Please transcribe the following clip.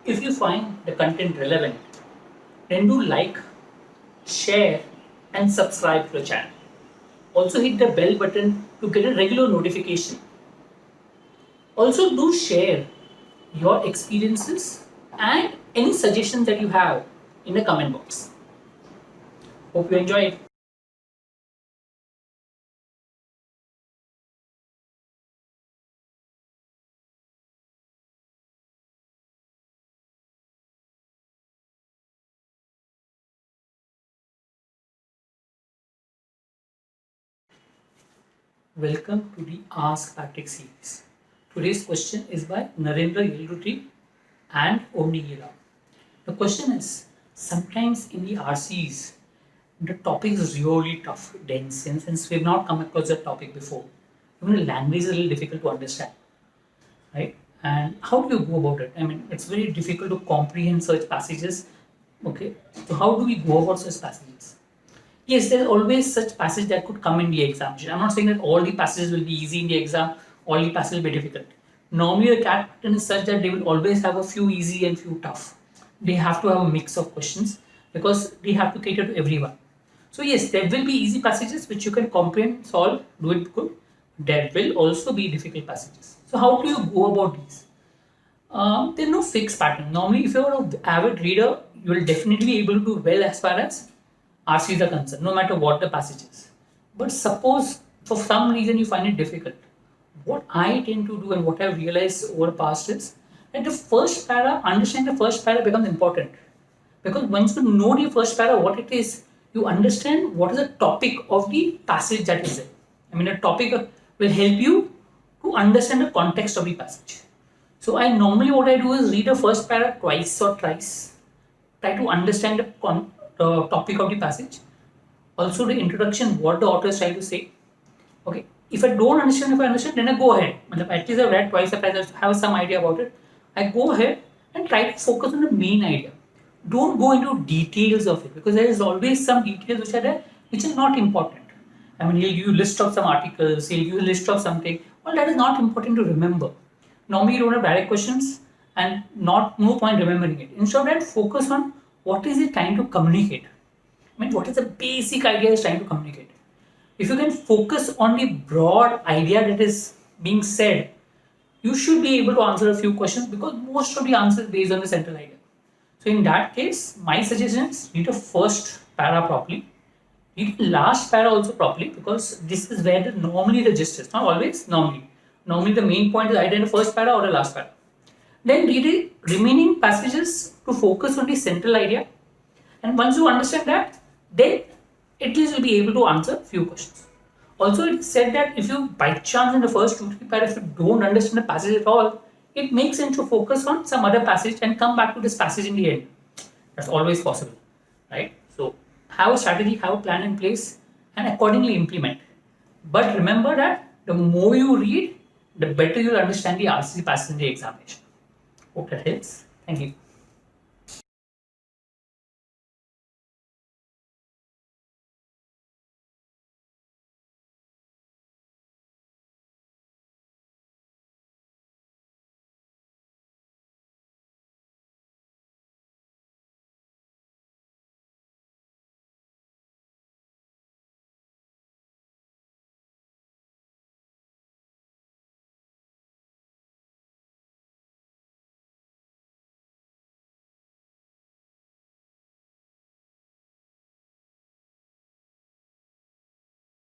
If you find the content relevant, then do like, share, and subscribe to the channel. Also hit the bell button to get a regular notification. Also do share your experiences and any suggestions that you have in the comment box. Hope you enjoy it. Welcome to the Ask Patrick series. Today's question is by Narendra Yelrutri and Omnigira. The question is, sometimes in the RCs, the topic is really tough, dense, and since we've not come across that topic before, even the language is a little difficult to understand, right? And how do you go about it? I mean, it's very difficult to comprehend such passages. Okay, so how do we go about such passages? Yes, there's always such passage that could come in the examination. I'm not saying that all the passages will be easy in the exam, all the passages will be difficult. Normally, the CAT pattern is such that they will always have a few easy and few tough. They have to have a mix of questions because they have to cater to everyone. So yes, there will be easy passages which you can comprehend, solve, do it good. There will also be difficult passages. So how do you go about these? There's no fixed pattern. Normally, if you're an avid reader, you will definitely be able to do well as far as RCs are concerned, no matter what the passage is. But suppose for some reason you find it difficult. What I tend to do and what I've realized over the past is that the first para, understanding the first para becomes important. Because once you know the first para, what it is, you understand what is the topic of the passage that is there. I mean, the topic will help you to understand the context of the passage. So I normally what I do is read the first para twice or thrice, try to understand the topic of the passage, also the introduction, what the author is trying to say. Okay, if I don't understand, if I understand, then I go ahead. At least I've read twice, I have some idea about it. I go ahead and try to focus on the main idea. Don't go into details of it because there is always some details which are there which are not important. I mean, he'll give you a list of some articles, he'll give you a list of something. Well, that is not important to remember. Normally, you don't have direct questions and no point remembering it. Instead of that, focus on what is he trying to communicate. I mean, what is the basic idea he's trying to communicate. If you can focus on the broad idea that is being said, you should be able to answer a few questions because most of the answers based on the central idea. So in that case, my suggestion is read the first para properly, read the last para also properly because this is where normally the gist is, not always, normally. Normally the main point is either in the first para or the last para. Then read the remaining passages to focus on the central idea. And once you understand that, then at least you'll be able to answer few questions. Also, it is said that if you by chance in the first 2-3 paragraphs you don't understand the passage at all, it makes sense to focus on some other passage and come back to this passage in the end. That's always possible, right? So have a strategy, have a plan in place, and accordingly implement. But remember that the more you read, the better you'll understand the RCC passage in the examination. Hope that helps. Thank you.